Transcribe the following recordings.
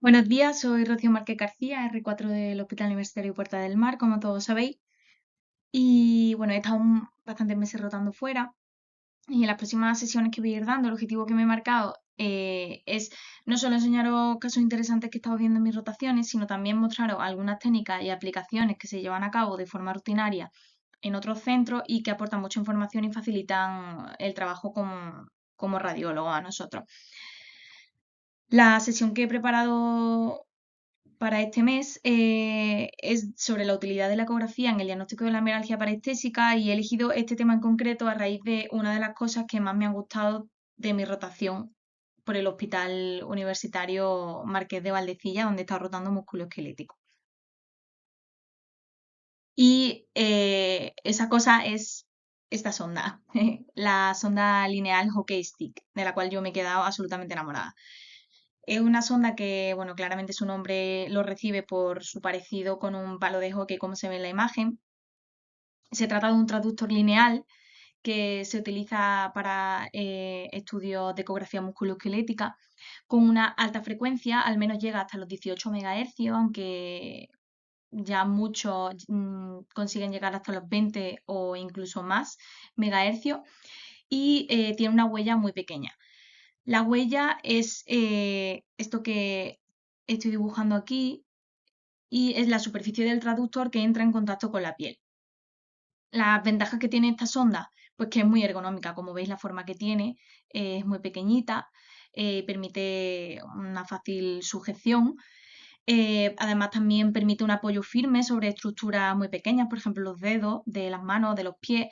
Buenos días, soy Rocío Márquez García, R4 del Hospital Universitario Puerta del Mar, como todos sabéis. Y bueno, he estado bastantes meses rotando fuera. Y en las próximas sesiones que voy a ir dando, el objetivo que me he marcado es no solo enseñaros casos interesantes que he estado viendo en mis rotaciones, sino también mostraros algunas técnicas y aplicaciones que se llevan a cabo de forma rutinaria en otros centros y que aportan mucha información y facilitan el trabajo como radiólogo a nosotros. La sesión que he preparado para este mes es sobre la utilidad de la ecografía en el diagnóstico de la mialgia parestésica y he elegido este tema en concreto a raíz de una de las cosas que más me han gustado de mi rotación por el Hospital Universitario Marqués de Valdecilla, donde he estado rotando músculo esquelético. Y esa cosa es esta sonda, la sonda lineal Hockey Stick, de la cual yo me he quedado absolutamente enamorada. Es una sonda que, bueno, claramente su nombre lo recibe por su parecido con un palo de hockey, como se ve en la imagen. Se trata de un transductor lineal que se utiliza para estudios de ecografía musculoesquelética con una alta frecuencia, al menos llega hasta los 18 MHz, aunque ya muchos consiguen llegar hasta los 20 o incluso más megahercios, y tiene una huella muy pequeña. La huella es esto que estoy dibujando aquí y es la superficie del traductor que entra en contacto con la piel. Las ventajas que tiene esta sonda, pues que es muy ergonómica, como veis la forma que tiene, es muy pequeñita, permite una fácil sujeción. Además también permite un apoyo firme sobre estructuras muy pequeñas, por ejemplo los dedos de las manos, de los pies,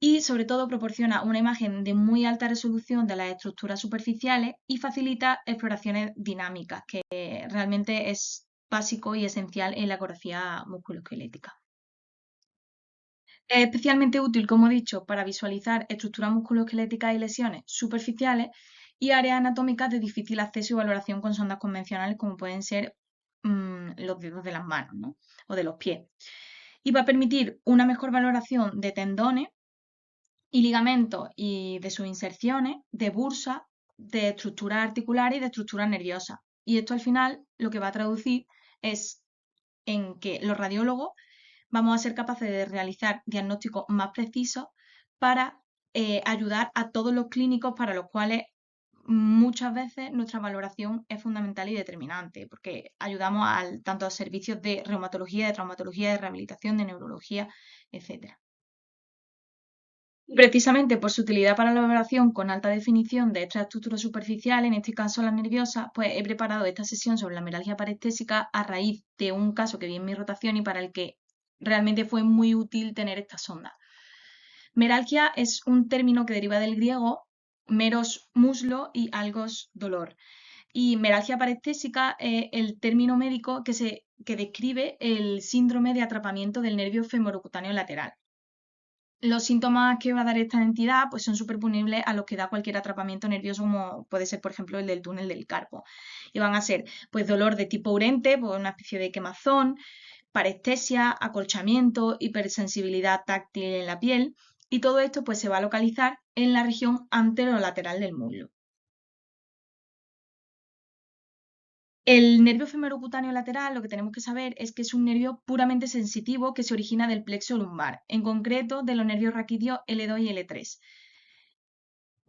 y sobre todo proporciona una imagen de muy alta resolución de las estructuras superficiales y facilita exploraciones dinámicas, que realmente es básico y esencial en la ecografía musculoesquelética. Es especialmente útil, como he dicho, para visualizar estructuras musculoesqueléticas y lesiones superficiales y áreas anatómicas de difícil acceso y valoración con sondas convencionales, como pueden ser los dedos de las manos, ¿no? O de los pies. Y va a permitir una mejor valoración de tendones y ligamentos y de sus inserciones, de bursa, de estructuras articulares y de estructuras nerviosas. Y esto al final lo que va a traducir es en que los radiólogos vamos a ser capaces de realizar diagnósticos más precisos para ayudar a todos los clínicos para los cuales muchas veces nuestra valoración es fundamental y determinante, porque ayudamos tanto a servicios de reumatología, de traumatología, de rehabilitación, de neurología, etcétera. Precisamente por su utilidad para la valoración con alta definición de esta estructura superficial, en este caso la nerviosa, pues he preparado esta sesión sobre la mialgia parestésica a raíz de un caso que vi en mi rotación y para el que realmente fue muy útil tener esta sonda. Meralgia es un término que deriva del griego meros muslo y algos dolor. Y meralgia parestésica es el término médico que describe el síndrome de atrapamiento del nervio femorocutáneo lateral. Los síntomas que va a dar esta entidad pues son superponibles a los que da cualquier atrapamiento nervioso, como puede ser, por ejemplo, el del túnel del carpo. Y van a ser pues dolor de tipo urente, pues una especie de quemazón, parestesia, acolchamiento, hipersensibilidad táctil en la piel, y todo esto pues se va a localizar en la región anterolateral del muslo. El nervio femerocutáneo lateral, lo que tenemos que saber es que es un nervio puramente sensitivo que se origina del plexo lumbar, en concreto de los nervios raquídeos L2 y L3.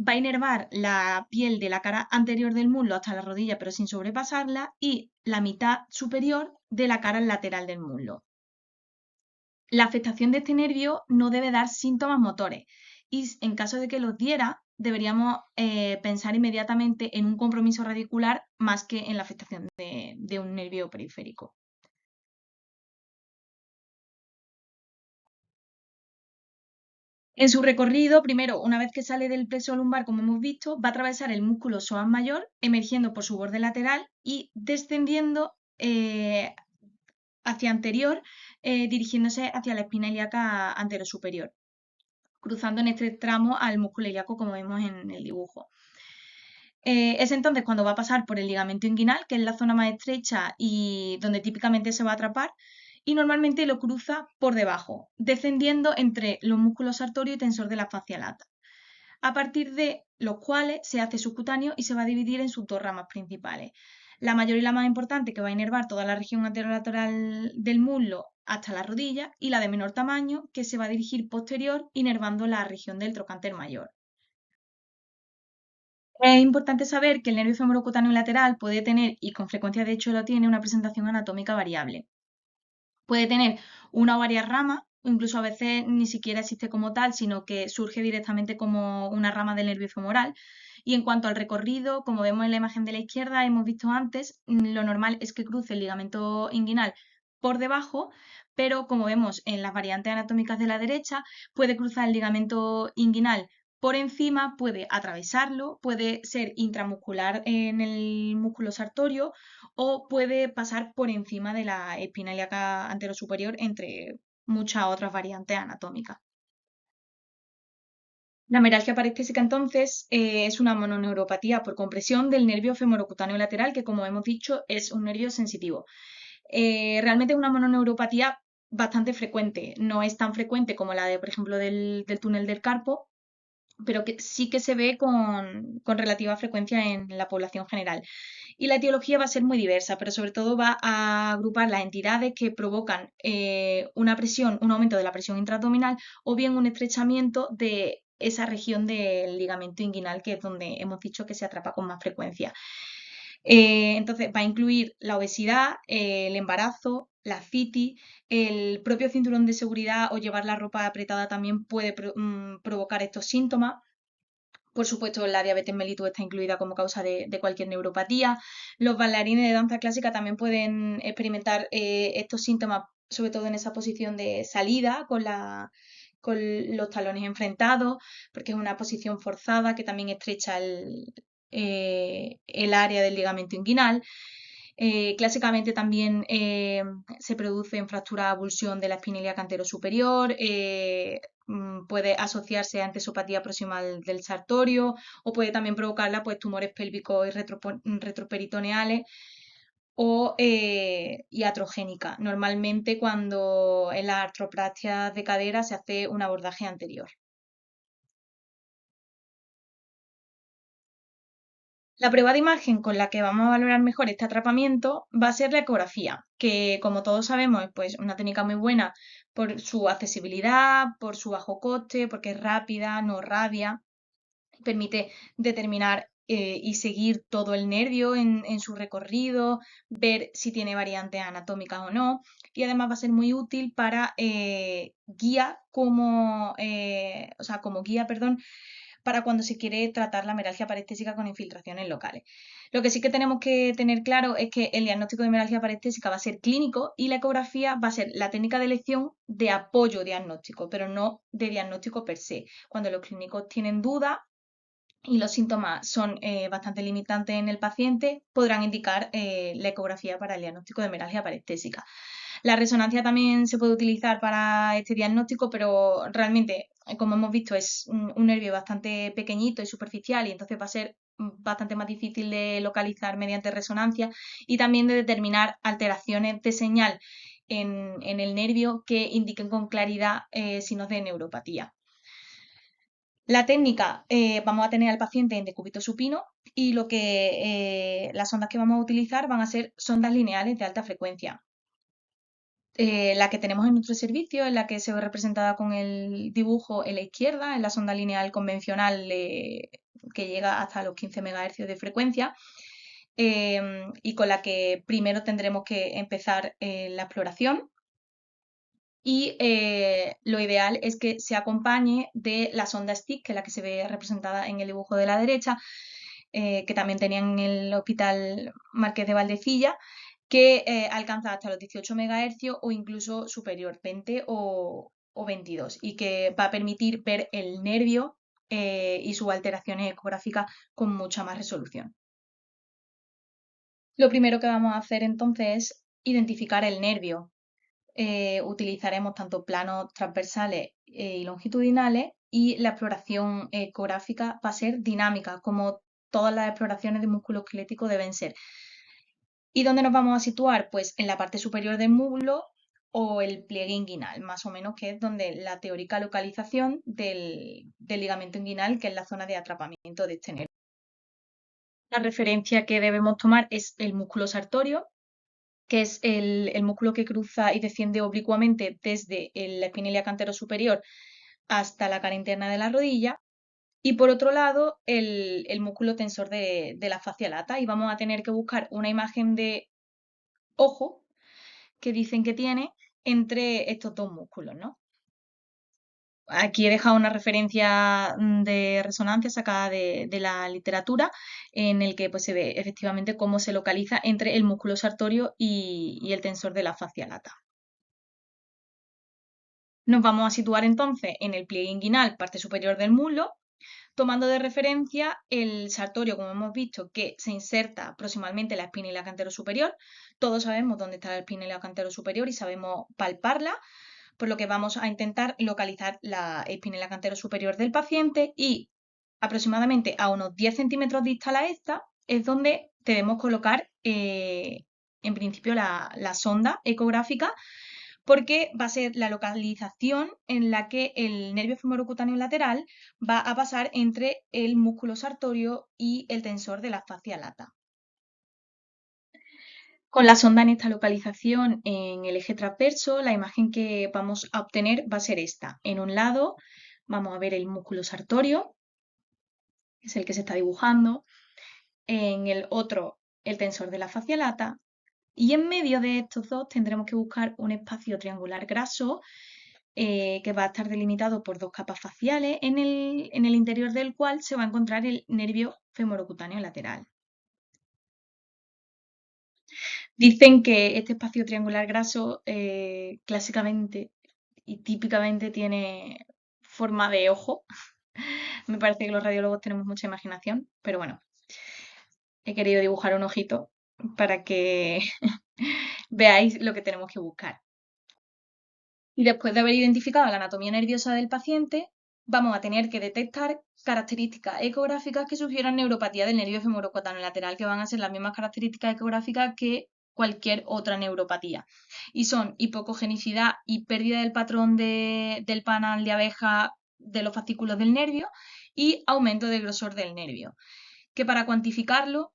Va a inervar la piel de la cara anterior del muslo hasta la rodilla, pero sin sobrepasarla, y la mitad superior de la cara lateral del muslo. La afectación de este nervio no debe dar síntomas motores y en caso de que los diera, deberíamos pensar inmediatamente en un compromiso radicular más que en la afectación de un nervio periférico. En su recorrido, primero, una vez que sale del plexo lumbar, como hemos visto, va a atravesar el músculo psoas mayor, emergiendo por su borde lateral y descendiendo hacia anterior, dirigiéndose hacia la espina ilíaca anterosuperior, cruzando en este tramo al músculo ilíaco, como vemos en el dibujo. Es entonces cuando va a pasar por el ligamento inguinal, que es la zona más estrecha y donde típicamente se va a atrapar, y normalmente lo cruza por debajo, descendiendo entre los músculos sartorio y tensor de la fascia lata. A partir de los cuales se hace subcutáneo y se va a dividir en sus dos ramas principales. La mayor y la más importante, que va a inervar toda la región anterolateral del muslo hasta la rodilla, y la de menor tamaño, que se va a dirigir posterior, inervando la región del trocánter mayor. Es importante saber que el nervio femorocutáneo lateral puede tener, y con frecuencia de hecho lo tiene, una presentación anatómica variable. Puede tener una o varias ramas, o incluso a veces ni siquiera existe como tal, sino que surge directamente como una rama del nervio femoral. Y en cuanto al recorrido, como vemos en la imagen de la izquierda, hemos visto antes, lo normal es que cruce el ligamento inguinal por debajo, pero como vemos en las variantes anatómicas de la derecha, puede cruzar el ligamento inguinal por encima, puede atravesarlo, puede ser intramuscular en el músculo sartorio o puede pasar por encima de la espina ilíaca anterosuperior, entre muchas otras variantes anatómicas. La meralgia parestésica entonces es una mononeuropatía por compresión del nervio femorocutáneo lateral, que como hemos dicho es un nervio sensitivo. Realmente es una mononeuropatía bastante frecuente, no es tan frecuente como la de, por ejemplo, del túnel del carpo, pero que sí que se ve con relativa frecuencia en la población general. Y la etiología va a ser muy diversa, pero sobre todo va a agrupar las entidades que provocan una presión, un aumento de la presión intraabdominal o bien un estrechamiento de esa región del ligamento inguinal, que es donde hemos dicho que se atrapa con más frecuencia. Entonces va a incluir la obesidad, el embarazo, la citis, el propio cinturón de seguridad o llevar la ropa apretada también puede provocar estos síntomas. Por supuesto, la diabetes mellitus está incluida como causa de cualquier neuropatía. Los bailarines de danza clásica también pueden experimentar estos síntomas, sobre todo en esa posición de salida con los talones enfrentados, porque es una posición forzada que también estrecha el área del ligamento inguinal. Clásicamente también se produce en fractura avulsión de la espina ilíaca anterosuperior, puede asociarse a antesopatía proximal del sartorio o puede también provocarla pues, tumores pélvicos y retroperitoneales o iatrogénica, normalmente cuando en las artroplastias de cadera se hace un abordaje anterior. La prueba de imagen con la que vamos a valorar mejor este atrapamiento va a ser la ecografía, que como todos sabemos es pues, una técnica muy buena por su accesibilidad, por su bajo coste, porque es rápida, no rabia, permite determinar y seguir todo el nervio en su recorrido, ver si tiene variantes anatómicas o no, y además va a ser muy útil para guía o sea, como guía, perdón, para cuando se quiere tratar la meralgia parestésica con infiltraciones locales. Lo que sí que tenemos que tener claro es que el diagnóstico de meralgia parestésica va a ser clínico y la ecografía va a ser la técnica de elección de apoyo diagnóstico, pero no de diagnóstico per se. Cuando los clínicos tienen dudas y los síntomas son bastante limitantes en el paciente, podrán indicar la ecografía para el diagnóstico de meralgia parestésica. La resonancia también se puede utilizar para este diagnóstico, pero realmente, como hemos visto, es un nervio bastante pequeñito y superficial y entonces va a ser bastante más difícil de localizar mediante resonancia y también de determinar alteraciones de señal en el nervio que indiquen con claridad signos de neuropatía. La técnica, vamos a tener al paciente en decúbito supino y las ondas que vamos a utilizar van a ser sondas lineales de alta frecuencia. La que tenemos en nuestro servicio, en la que se ve representada con el dibujo en la izquierda, es la sonda lineal convencional que llega hasta los 15 MHz de frecuencia y con la que primero tendremos que empezar la exploración. Y lo ideal es que se acompañe de la sonda STIC, que es la que se ve representada en el dibujo de la derecha, que también tenían en el Hospital Marqués de Valdecilla, que alcanza hasta los 18 MHz o incluso superior, 20 o 22, y que va a permitir ver el nervio y sus alteraciones ecográficas con mucha más resolución. Lo primero que vamos a hacer entonces es identificar el nervio. Utilizaremos tanto planos transversales y longitudinales y la exploración ecográfica va a ser dinámica, como todas las exploraciones de músculo esquelético deben ser. ¿Y dónde nos vamos a situar? Pues en la parte superior del muslo o el pliegue inguinal, más o menos, que es donde la teórica localización del ligamento inguinal, que es la zona de atrapamiento de este nervio. La referencia que debemos tomar es el músculo sartorio, que es el músculo que cruza y desciende oblicuamente desde la espina cantero superior hasta la cara interna de la rodilla. Y por otro lado, el músculo tensor de la fascia lata. Y vamos a tener que buscar una imagen de ojo que dicen que tiene entre estos dos músculos, ¿no? Aquí he dejado una referencia de resonancia sacada de la literatura en el que pues, se ve efectivamente cómo se localiza entre el músculo sartorio y el tensor de la fascia lata. Nos vamos a situar entonces en el pliegue inguinal, parte superior del muslo, tomando de referencia el sartorio, como hemos visto, que se inserta proximalmente en la espina iliaca anterosuperior. Todos sabemos dónde está la espina iliaca anterosuperior y sabemos palparla, por lo que vamos a intentar localizar la espina iliaca anterosuperior del paciente y aproximadamente a unos 10 centímetros distal a esta es donde debemos colocar en principio la sonda ecográfica, porque va a ser la localización en la que el nervio femorocutáneo lateral va a pasar entre el músculo sartorio y el tensor de la fascia lata. Con la sonda en esta localización en el eje transverso, la imagen que vamos a obtener va a ser esta. En un lado vamos a ver el músculo sartorio, que es el que se está dibujando. En el otro, el tensor de la fascia lata. Y en medio de estos dos tendremos que buscar un espacio triangular graso que va a estar delimitado por dos capas faciales, en el interior del cual se va a encontrar el nervio femorocutáneo lateral. Dicen que este espacio triangular graso clásicamente y típicamente tiene forma de ojo. Me parece que los radiólogos tenemos mucha imaginación, pero bueno, he querido dibujar un ojito para que veáis lo que tenemos que buscar. Y después de haber identificado la anatomía nerviosa del paciente, vamos a tener que detectar características ecográficas que sugieran neuropatía del nervio femorocutáneo lateral, que van a ser las mismas características ecográficas que cualquier otra neuropatía. Y son hipocogenicidad y pérdida del patrón del panal de abeja de los fascículos del nervio y aumento del grosor del nervio. Que para cuantificarlo,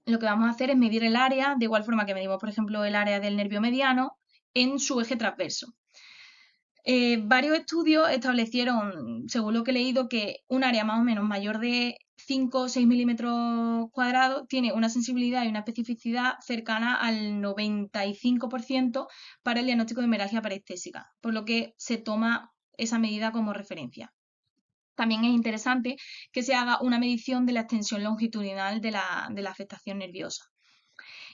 lo que vamos a hacer es medir el área, de igual forma que medimos, por ejemplo, el área del nervio mediano en su eje transverso. Varios estudios establecieron, según lo que he leído, que un área más o menos mayor de 5 o 6 milímetros cuadrados tiene una sensibilidad y una especificidad cercana al 95% para el diagnóstico de hemorragia parestésica, por lo que se toma esa medida como referencia. También es interesante que se haga una medición de la extensión longitudinal de la afectación nerviosa.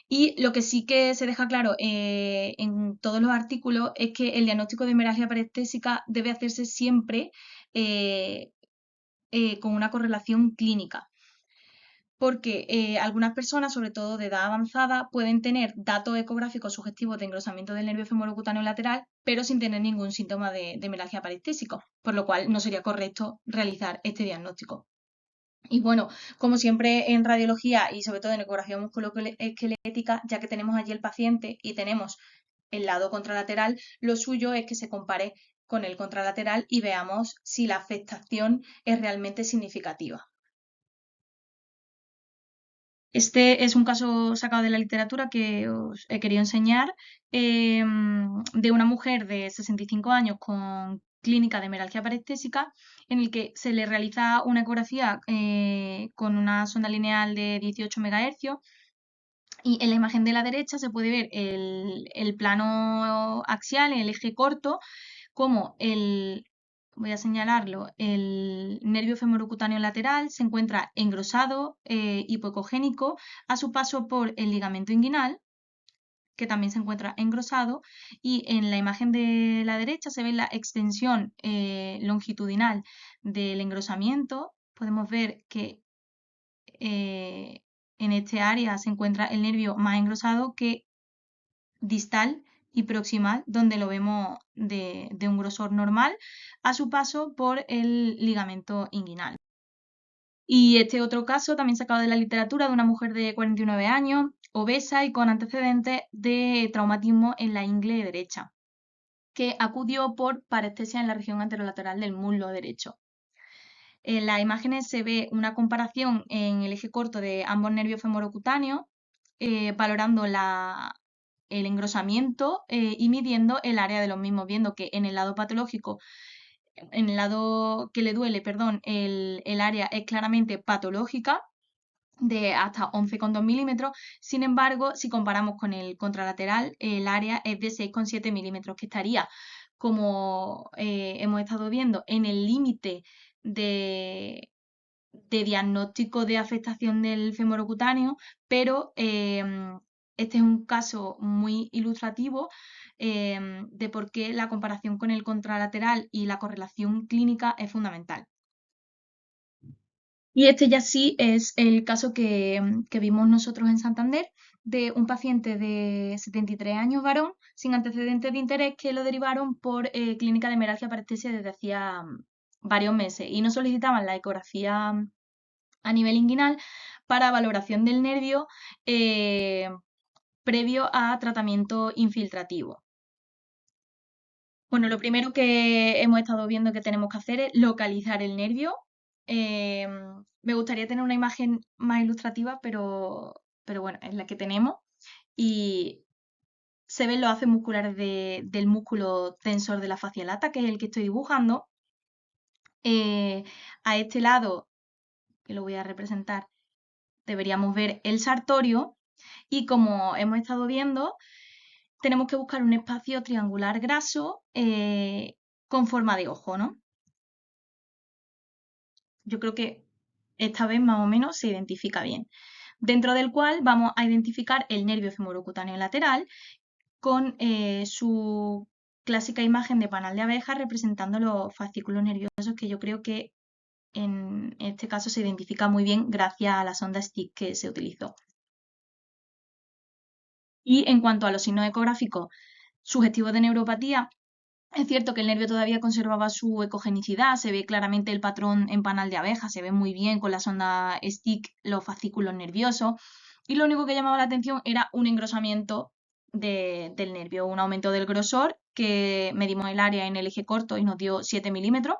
Y lo que sí que se deja claro en todos los artículos es que el diagnóstico de hemorragia parestésica debe hacerse siempre eh, con una correlación clínica, porque algunas personas, sobre todo de edad avanzada, pueden tener datos ecográficos sugestivos de engrosamiento del nervio femorocutáneo lateral, pero sin tener ningún síntoma de hemorragia parestésico, por lo cual no sería correcto realizar este diagnóstico. Y bueno, como siempre en radiología y sobre todo en ecografía musculoesquelética, ya que tenemos allí el paciente y tenemos el lado contralateral, lo suyo es que se compare con el contralateral y veamos si la afectación es realmente significativa. Este es un caso sacado de la literatura que os he querido enseñar de una mujer de 65 años con clínica de hemorragia parestésica en el que se le realiza una ecografía con una sonda lineal de 18 MHz y en la imagen de la derecha se puede ver el plano axial, el eje corto, como voy a señalarlo, el nervio femorocutáneo lateral se encuentra engrosado, hipoecogénico, a su paso por el ligamento inguinal, que también se encuentra engrosado, y en la imagen de la derecha se ve la extensión longitudinal del engrosamiento. Podemos ver que en este área se encuentra el nervio más engrosado que distal y proximal, donde lo vemos de un grosor normal, a su paso por el ligamento inguinal. Y este otro caso, también sacado de la literatura, de una mujer de 49 años, obesa y con antecedentes de traumatismo en la ingle derecha. que acudió por parestesia en la región anterolateral del muslo derecho. En las imágenes se ve una comparación en el eje corto de ambos nervios femorocutáneos, valorando el engrosamiento y midiendo el área de los mismos, viendo que en el lado patológico, en el lado que le duele, perdón, el área es claramente patológica, de hasta 11,2 milímetros. Sin embargo, si comparamos con el contralateral, el área es de 6,7 milímetros, que estaría, como hemos estado viendo, en el límite de diagnóstico de afectación del femorocutáneo, pero este es un caso muy ilustrativo de por qué la comparación con el contralateral y la correlación clínica es fundamental. Y este ya sí es el caso que vimos nosotros en Santander, de un paciente de 73 años, varón, sin antecedentes de interés, que lo derivaron por clínica de hemorragia parestesia desde hacía varios meses y no solicitaban la ecografía a nivel inguinal para valoración del nervio previo a tratamiento infiltrativo. Bueno, lo primero que hemos estado viendo que tenemos que hacer es localizar el nervio. Me gustaría tener una imagen más ilustrativa, pero bueno, es la que tenemos. Y se ven los haces musculares del músculo tensor de la fascia lata, que es el que estoy dibujando. A este lado, que lo voy a representar, deberíamos ver el sartorio. Y como hemos estado viendo, tenemos que buscar un espacio triangular graso con forma de ojo, ¿no? Yo creo que esta vez más o menos se identifica bien. Dentro del cual vamos a identificar el nervio femorocutáneo lateral con su clásica imagen de panal de abeja representando los fascículos nerviosos, que yo creo que en este caso se identifica muy bien gracias a la sonda STIC que se utilizó. Y en cuanto a los signos ecográficos sugestivos de neuropatía, es cierto que el nervio todavía conservaba su ecogenicidad, se ve claramente el patrón en panal de abeja, se ve muy bien con la sonda STIC los fascículos nerviosos, y lo único que llamaba la atención era un engrosamiento del nervio, un aumento del grosor, que medimos el área en el eje corto y nos dio 7 milímetros,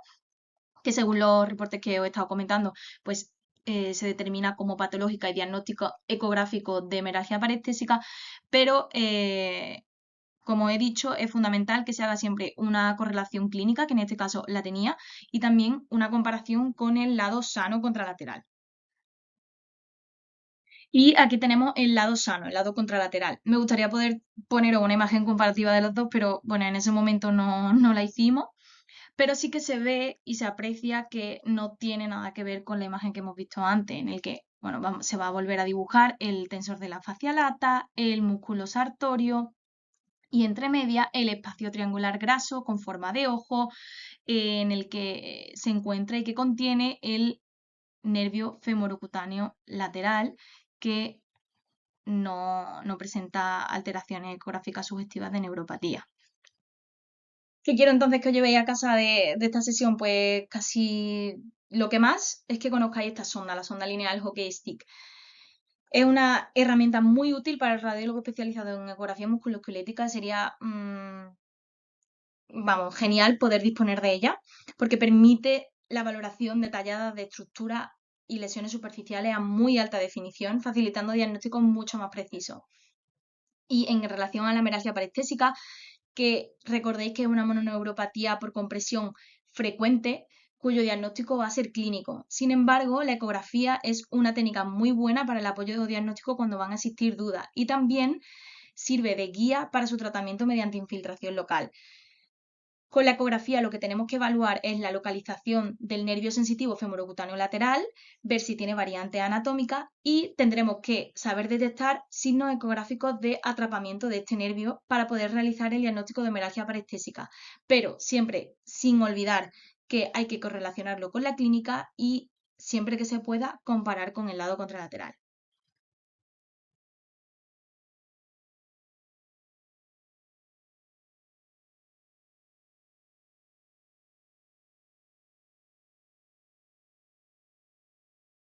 que según los reportes que os he estado comentando, pues se determina como patológica y diagnóstico ecográfico de hemorragia parestésica, pero como he dicho, es fundamental que se haga siempre una correlación clínica, que en este caso la tenía, y también una comparación con el lado sano contralateral. Y aquí tenemos el lado sano, el lado contralateral. Me gustaría poder poner una imagen comparativa de los dos, pero bueno, en ese momento no la hicimos. Pero sí que se ve y se aprecia que no tiene nada que ver con la imagen que hemos visto antes, en el que bueno, se va a volver a dibujar el tensor de la fascia lata, el músculo sartorio, y entre medias el espacio triangular graso con forma de ojo en el que se encuentra y que contiene el nervio femorocutáneo lateral, que no presenta alteraciones ecográficas sugestivas de neuropatía. ¿Qué quiero entonces que os llevéis a casa de esta sesión? Pues casi lo que más es que conozcáis esta sonda, la sonda lineal Hockey Stick. Es una herramienta muy útil para el radiólogo especializado en ecografía musculoesquelética. Sería vamos, genial poder disponer de ella, porque permite la valoración detallada de estructuras y lesiones superficiales a muy alta definición, facilitando diagnósticos mucho más precisos. Y en relación a la hemorragia parestésica, que recordéis que es una mononeuropatía por compresión frecuente, cuyo diagnóstico va a ser clínico. Sin embargo, la ecografía es una técnica muy buena para el apoyo diagnóstico cuando van a existir dudas, y también sirve de guía para su tratamiento mediante infiltración local. Con la ecografía lo que tenemos que evaluar es la localización del nervio sensitivo femorocutáneo lateral, ver si tiene variantes anatómicas, y tendremos que saber detectar signos ecográficos de atrapamiento de este nervio para poder realizar el diagnóstico de hemorragia parestésica, pero siempre sin olvidar que hay que correlacionarlo con la clínica y siempre que se pueda comparar con el lado contralateral.